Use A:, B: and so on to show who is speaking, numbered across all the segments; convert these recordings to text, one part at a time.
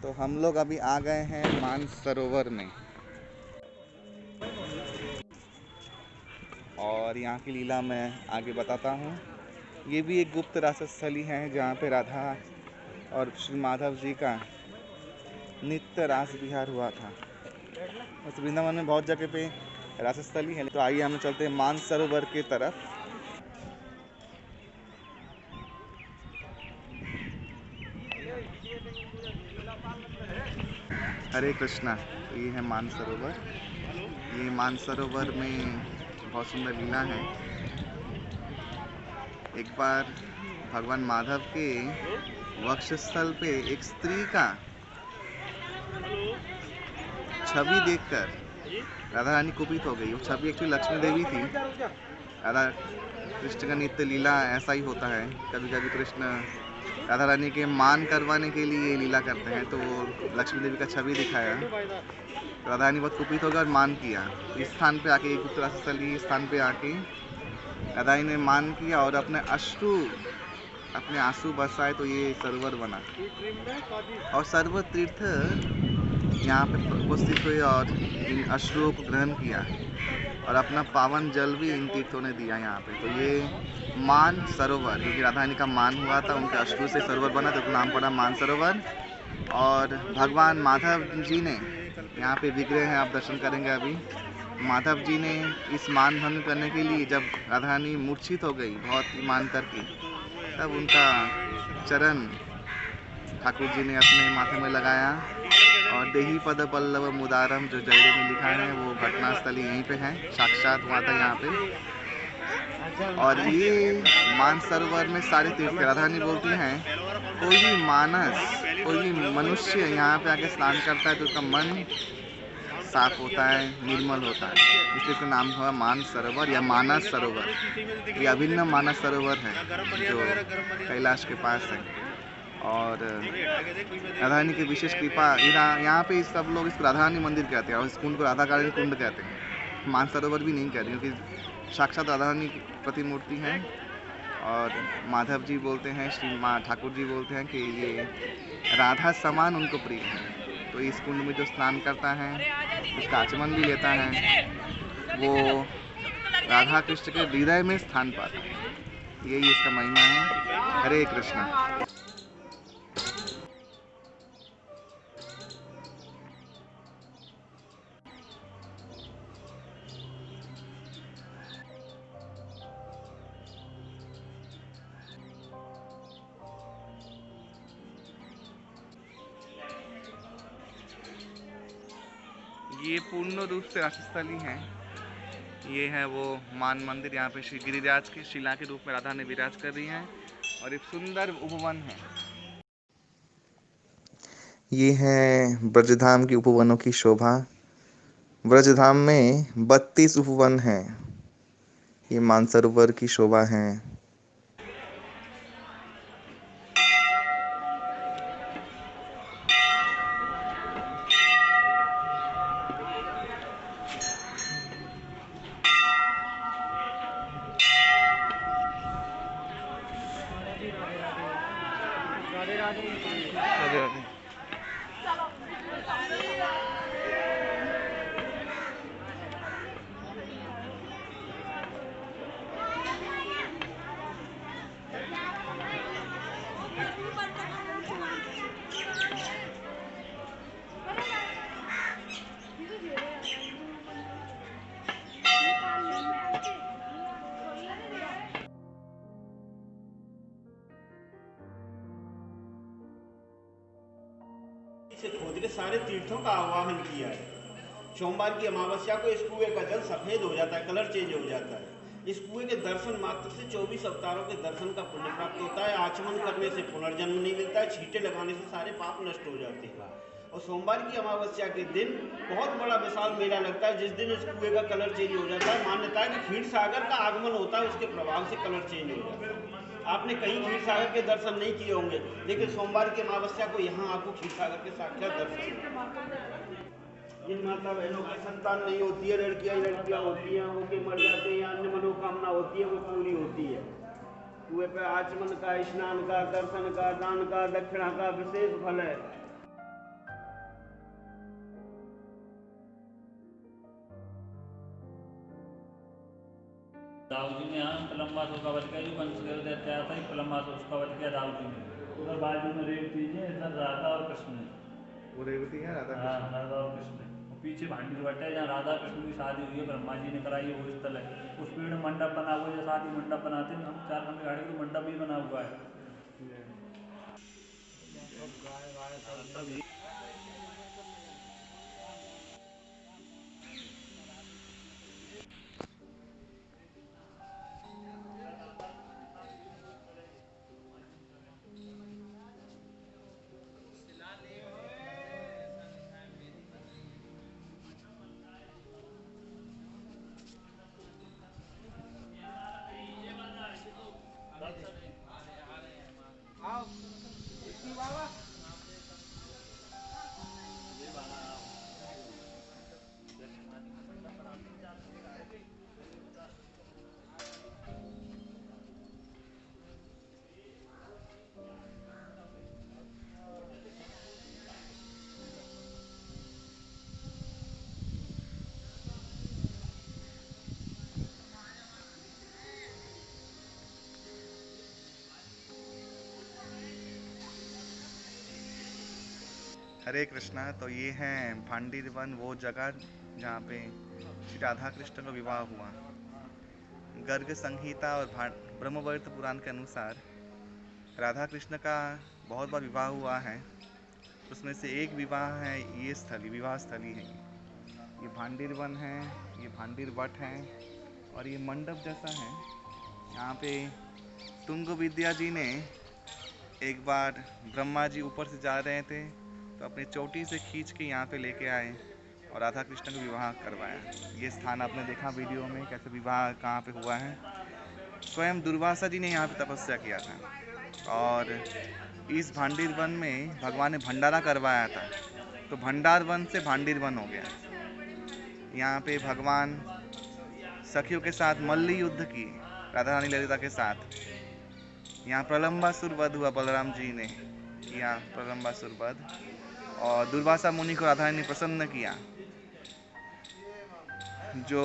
A: तो हम लोग अभी आ गए हैं मानसरोवर में और यहाँ की लीला मैं आगे बताता हूँ। ये भी एक गुप्त रासस्थली है जहाँ पे राधा और श्री माधव जी का नित्य रास विहार हुआ था। बस वृंदावन में बहुत जगह पे रासस्थली है। तो आइए हम चलते हैं मानसरोवर की तरफ। हरे कृष्णा। तो ये है मानसरोवर। ये मानसरोवर में बहुत सुंदर लीला है। एक बार भगवान माधव के वक्षस्थल पे एक स्त्री का छवि देखकर राधा रानी कुपित हो गई। वो छवि एक्चुअली लक्ष्मी देवी थी। राधा कृष्ण का नित्य लीला ऐसा ही होता है। कभी कभी कृष्ण राधा रानी के मान करवाने के लिए लीला करते हैं, तो लक्ष्मी देवी का छवि दिखाया। राधा रानी बहुत कुपित हो गई और मान किया। इस स्थान पे आके, गुप्त रासस्थली स्थान पे आके राधा रानी ने मान किया और अपने आंसू बरसाए, तो ये सरोवर बना। और सर्व तीर्थ यहाँ पे उपस्थित हुए और इन अश्रुओं को ग्रहण किया और अपना पावन जल भी इन तीर्थों ने दिया यहाँ पे। तो ये मान सरोवर, क्योंकि राधा रानी का मान हुआ था, उनके अश्रु से सरोवर बना, तो नाम पड़ा मान सरोवर। और भगवान माधव जी ने यहाँ पे विग्रह है, आप दर्शन करेंगे अभी। माधव जी ने इस मान भंग करने के लिए, जब राधा रानी मूर्छित हो गई बहुत मान करके, तब उनका चरण ठाकुर जी ने अपने माथे में लगाया। और देही पद पल्लव मुदारम, जो जयरे में लिखा है, वो घटनास्थली यहीं पे है, साक्षात हुआ था यहाँ पे। और ये मानसरोवर में सारे तीर्थ, राधा रानी बोलती हैं कोई भी मानस, कोई भी मनुष्य यहाँ पे आके स्नान करता है तो उसका मन साफ होता है, निर्मल होता है। इसलिए इसका नाम हुआ मानसरोवर या मानस सरोवर। ये अभिन्न मानस सरोवर है जो कैलाश के पास है। और राधा रानी की विशेष कृपा, यहाँ पे सब लोग इसको राधा रानी मंदिर कहते हैं और इस कुंड को राधा रानी कुंड कहते हैं। मानसरोवर भी नहीं कहते, क्योंकि साक्षात राधा रानी की प्रतिमूर्ति है। और माधव जी बोलते हैं, श्री ठाकुर जी बोलते हैं कि ये राधा समान उनको प्रिय है। तो इस कुंड में जो स्नान करता है, उसका आचमन भी लेता है, वो राधा कृष्ण के हृदय में स्थान पाता है। यही इसका महिमा है। हरे कृष्णा। ये पूर्ण रूप से रासस्थली है। ये है वो मान मंदिर। यहाँ पे श्री गिरिराज की शिला के रूप में राधा ने विराज कर रही हैं और एक सुंदर उपवन है। ये है ब्रजधाम की उपवनों की शोभा। ब्रजधाम में 32 उपवन हैं। ये मानसरोवर की शोभा है। राधे राधे। राधे राधे।
B: से खोद के सारे तीर्थों का आवाहन किया है। सोमवार की अमावस्या को इस कुएं का जल सफेद हो जाता है, कलर चेंज हो जाता है। इस कुएं के दर्शन मात्र से 24 अवतारों के दर्शन का पुण्य प्राप्त होता है। आचमन करने से पुनर्जन्म नहीं मिलता है। छींटे लगाने से सारे पाप नष्ट हो जाते हैं। और सोमवार की अमावस्या के दिन बहुत बड़ा विशाल मेला लगता है, जिस दिन इस कुएं का कलर चेंज हो जाता है। मान्यता है कि क्षीर सागर का आगमन होता है, उसके प्रभाव से कलर चेंज हो जाता है। आपने कहीं क्षीर सागर के दर्शन नहीं किए होंगे, लेकिन सोमवार की अमावस्या को यहाँ आपको क्षीर सागर के साक्षात दर्शन। जिन माता बहनों की संतान नहीं होती है, लड़कियां होती हैं, वो के मर जाते हैं या अन्य मनोकामना होती है, वो पूरी होती है। कुएं पे आचमन का, स्नान का, दर्शन का, दान का, दक्षिणा का विशेष फल है।
C: पिलम्बा से उसका बच गया, जो कंस कर देता था पिलम्बा से उसका बच गया दाऊदी में। उधर बाजू में रेवती है, इधर राधा और कृष्ण है।
A: वो रेवती है राधा
C: हाँ,
A: कृष्ण।
C: राधा और कृष्ण है। और पीछे भांडी बट है, जहाँ राधा कृष्ण की शादी हुई है, ब्रह्मा जी ने कराई है, वो स्थल है। उस पेड़ में मंडप बना हुआ है, जैसा शादी मंडप बनाते हैं हम 4 खंड गाड़ी, तो मंडप भी बना हुआ है।
A: हरे कृष्णा। तो ये है भांडीर वन, वो जगह जहाँ पे श्री राधा कृष्ण का विवाह हुआ। गर्ग संहिता और ब्रह्मवर्त पुराण के अनुसार राधा कृष्ण का बहुत बार विवाह हुआ है। उसमें से एक विवाह है, ये स्थली, विवाह स्थली है। ये भांडीर वन है, ये भांडीर वट है, और ये मंडप जैसा है। यहाँ पे तुंग विद्या जी ने एक बार ब्रह्मा जी ऊपर से जा रहे थे तो अपनी चोटी से खींच के यहाँ पे लेके आए और राधा कृष्ण का विवाह करवाया। ये स्थान आपने देखा वीडियो में, कैसे विवाह कहाँ पे हुआ है। स्वयं दुर्वासा जी ने यहाँ पे तपस्या किया था और इस भांडीर वन में भगवान ने भंडारा करवाया था, तो भंडार वन से भांडीर वन हो गया। यहाँ पे भगवान सखियों के साथ मल्ल युद्ध की, राधा रानी ललिता के साथ। यहाँ प्रलंबासुर वध हुआ, बलराम जी ने किया प्रलंबासुर वध, और दुर्वासा मुनि को राधा रानी ने प्रसन्न किया। जो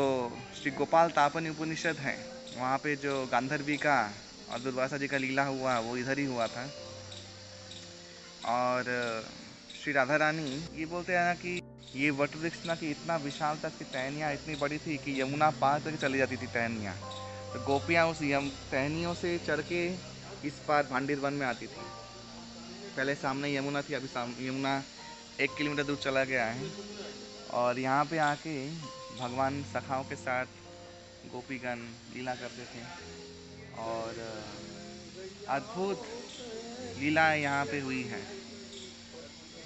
A: श्री गोपाल तापनी उपनिषद है, वहाँ पे जो गांधर्वी का और दुर्वासा जी का लीला हुआ, वो इधर ही हुआ था। और श्री राधा रानी ये बोलते हैं ना कि ये वट वृक्ष ना कि इतना विशाल था, इसकी टहनियाँ इतनी बड़ी थी कि यमुना पार करके चली जाती थी टहनियाँ। तो गोपियाँ उस टहनियों से चढ़ के इस पार भांडीर वन में आती थी। पहले सामने यमुना थी, अभी यमुना 1 किलोमीटर दूर चला गया है। और यहाँ पे आके भगवान सखाओं के साथ गोपीगण लीला करते थे और अद्भुत लीला यहाँ पे हुई है।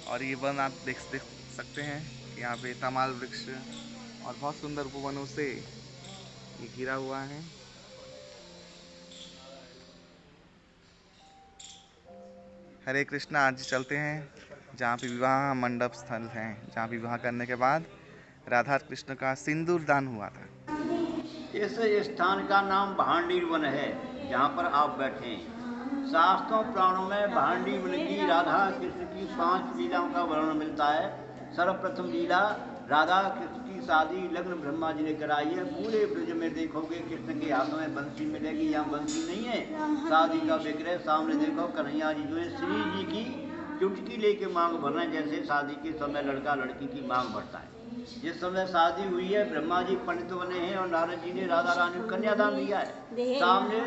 A: और ये वन आप देख सकते हैं, यहाँ पे तमाल वृक्ष और बहुत सुंदर उपवनों से ये घिरा हुआ है। हरे कृष्णा। आज चलते हैं जहाँ पे विवाह मंडप स्थल है, जहाँ विवाह करने के बाद राधा कृष्ण का सिंदूर दान हुआ था।
B: इस स्थान का नाम भांडीर वन है, जहाँ पर आप बैठे हैं। शास्त्रों पुराणों में भांडीर वन की राधा कृष्ण की 5 लीलाओं का वर्णन मिलता है। सर्वप्रथम लीला राधा कृष्ण की शादी लग्न ब्रह्मा जी ने कराई है। पूरे ब्रज में देखोगे कृष्ण के हाथों में बंसी मिलेगी, यहाँ बंसी नहीं है, शादी का विग्रह। सामने देखो कन्हैया जी जो है श्री जी की चुटकी लेके मांग भर रहे हैं, जैसे शादी के समय लड़का लड़की की मांग भरता है। जिस समय शादी हुई है, ब्रह्मा जी पंडित बने हैं और नारद जी ने राधा रानी को कन्यादान दिया है। सामने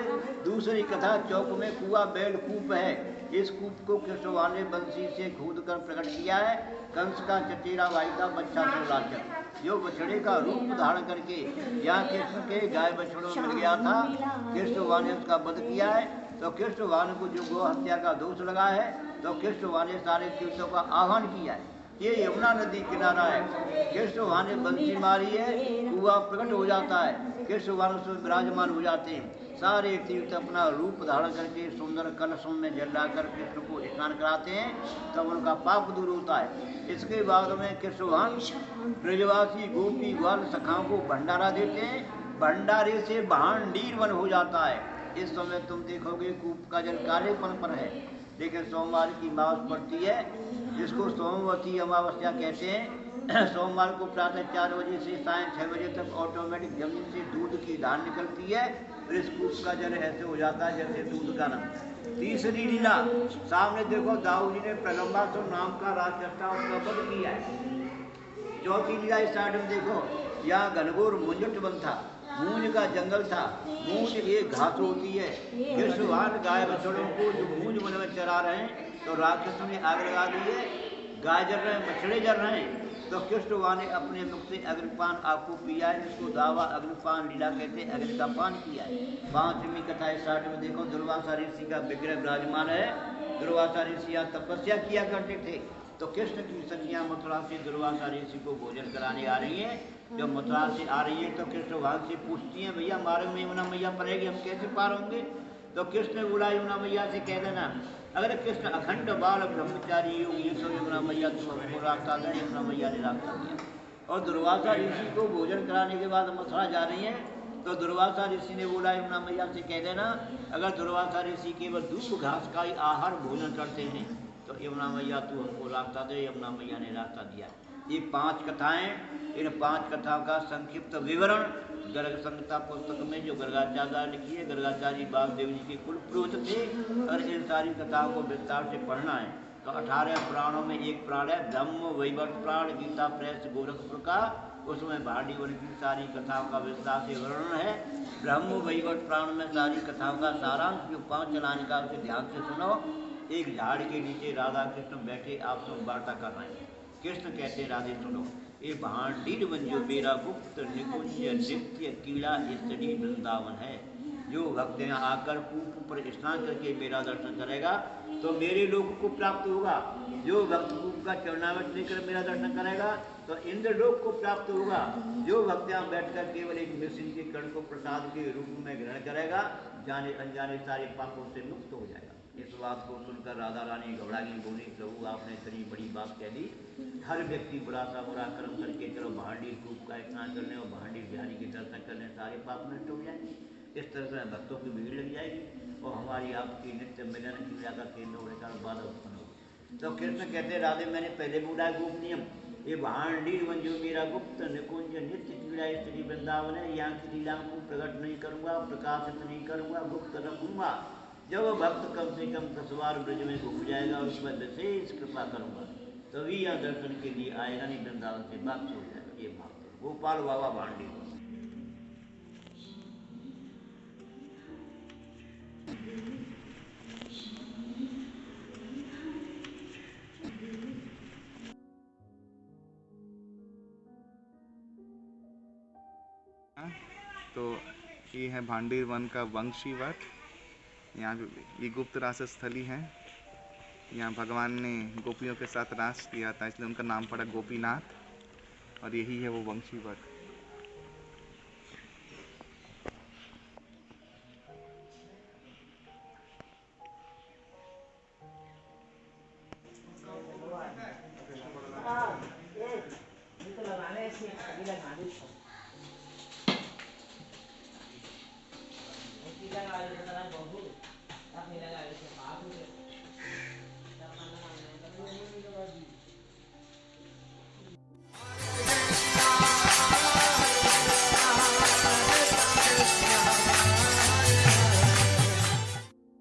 B: दूसरी कथा, चौक में कुआं बैल कूप है। इस कूप को कृष्ण भगवान ने बंसी से खोद कर प्रकट किया है। कंस का चचेरा भाई था बच्चा सोलाचल, जो बछड़े का रूप धारण करके यहाँ कृष्ण के गाय बछड़ों में मिल गया था। कृष्ण भगवान ने उसका वध किया है। तो कृष्ण भगवान को जो गौ हत्या का दोष लगा है, तो कृष्ण भगवान ने सारे तीर्थों का आह्वान किया है। ये यमुना नदी किनारा है। कृष्ण भगवान ने बंसी मारी है, कुआं प्रकट हो जाता है, कृष्ण भगवान उसमें विराजमान हो जाते हैं। सारे तीर्थ अपना रूप धारण करके सुंदर कलशों में जल लाकर कृष्ण को स्नान कराते हैं, तब उनका पाप दूर होता है। इसके बाद में कृष्ण भगवान ब्रजवासी गोपी ग्वाल सखाओं को भंडारा देते हैं। भंडारे से भांडीर वन हो जाता है। इस समय तुम देखोगे कूप का जल कालेपन पर है, लेकिन सोमवार की अमावस पड़ती है, जिसको सोमवती अमावस्या कहते हैं।
D: सोमवार को प्रातः 4 बजे से सायं 6 बजे तक ऑटोमेटिक जमीन से दूध की धार निकलती है और इस कूप का जल ऐसे हो जाता है जैसे दूध का रंग। तीसरी लीला, सामने देखो दाऊ जी ने प्रलंबासुर नाम का राक्षस था, उसका वध किया है। चौथी लीला इस साइड में देखो, यहाँ घनघोर मुंजट वन था, मूंज का जंगल था। मूंज एक घास होती है। कृष्णवान गाय बछड़ों को जो मूंज वन में चरा रहे हैं तो राक्षसों ने आग लगा दी है, गाय जल रहे हैं, बछड़े जल रहे हैं। तो कृष्णवान ने अपने मुख से अग्निपान आपको पिया है, जिसको दावा अग्निपान लीला कहते हैं, अग्नि का पान किया है। 5वीं कथा इस साइड में देखो, दुर्वासा ऋषि का विग्रह विराजमान है। दुर्वासा ऋषि यहाँ तपस्या किया करते थे, तो कृष्ण की सखियाँ मथुरा से दुर्वासा ऋषि को भोजन कराने आ रही हैं। जब मथुरा से आ रही है तो कृष्ण भगवान से पूछती हैं, भैया मार्ग में यमुना मैया पड़ेगी, हम कैसे पार होंगे? तो कृष्ण ने बोला यमुना मैया से कह देना, अगर कृष्ण अखंड बाल ब्रह्मचारी होंगे तो यमुना मैया तुम हमको रास्ता दें। यमुना मैया ने रास्ता दिया और दुर्वासा ऋषि को भोजन कराने के बाद मथुरा जा रही हैं। तो दुर्वासा ऋषि ने बोला यमुना मैया से कह देना, अगर दुर्वासा ऋषि केवल दूब घास का ही आहार भोजन करते हैं तो यमुना मैया तू हमको रास्ता दे। यमुना मैया ने रास्ता दिया। ये 5 कथाएं, इन 5 कथाओं का संक्षिप्त विवरण गर्ग संहिता पुस्तक में जो गर्गाचार्य लिखी है, गर्गाचार्य वासुदेव जी के कुल पुरोहित थे। और इन सारी कथाओं को विस्तार से पढ़ना है तो 18 पुराणों में एक पुराण है ब्रह्म वैवर्त पुराण, गीता प्रेस गोरखपुर का, उसमें भाडी वन की सारी कथाओं का विस्तार से वर्णन है। ब्रह्म वैवर्त पुराण में सारी कथाओं का सारांश जो 5 चलाने का, उसे ध्यान से सुनो। एक झाड़ के नीचे राधा कृष्ण बैठे आप सब वार्ता कर रहे हैं। कृष्ण कहते राधे सुनो, ये भांडीर जो मेरा गुप्त निकुंज नित्य कीड़ा स्त्री वृंदावन है। जो भक्त यहाँ आकर कूप पर स्नान करके मेरा दर्शन करेगा तो मेरे लोक को प्राप्त होगा। जो भक्त कूप का चरणामृत लेकर मेरा दर्शन करेगा तो इंद्र लोक को प्राप्त होगा। जो भक्त यहाँ बैठकर केवल एक मिश्री के कण को प्रसाद के रूप में ग्रहण करेगा, जाने अनजाने सारे पापों से मुक्त हो जाएगा। इस बात को सुनकर राधा रानी घबराई, बोली प्रभु आपने इतनी बड़ी बात कह दी। हर व्यक्ति बुरा सा बुरा कर्म करके चलो भांडी कूप का स्नान करने और भांडी बिहारी के दर्शन करने, सारे पाप नष्ट हो जाएंगे। इस तरह से भक्तों की भीड़ लग जाएगी और हमारी आपकी नित्य मिलन क्रिया का केंद्र होने का बाधा उत्पन्न होगा। तो कृष्ण कहते राधे मैंने पहले बोला गुप्त नियम, ये भांडी वन जो मेरा गुप्त निकुंज नित्य क्रीड़ा स्त्री वृंदावन है, यहाँ की लीला को प्रकट नहीं करूँगा, प्रकाशित नहीं करूँगा, गुप्त रखूँगा। जब भक्त कम से कम 10 बार ब्रज में घूम जाएगा और उस पर विशेष कृपा करूँगा तभी यहाँ दर्शन के लिए आएगा, नहीं वृंदावन से वापस हो जाएगा। ये भाव गोपाल बाबा भांडी।
A: तो ये है भांडीर वन का वंशी वट। यहाँ ये गुप्त रास स्थली है। यहाँ भगवान ने गोपियों के साथ रास किया था, इसलिए उनका नाम पड़ा गोपीनाथ। और यही है वो वंशी वट।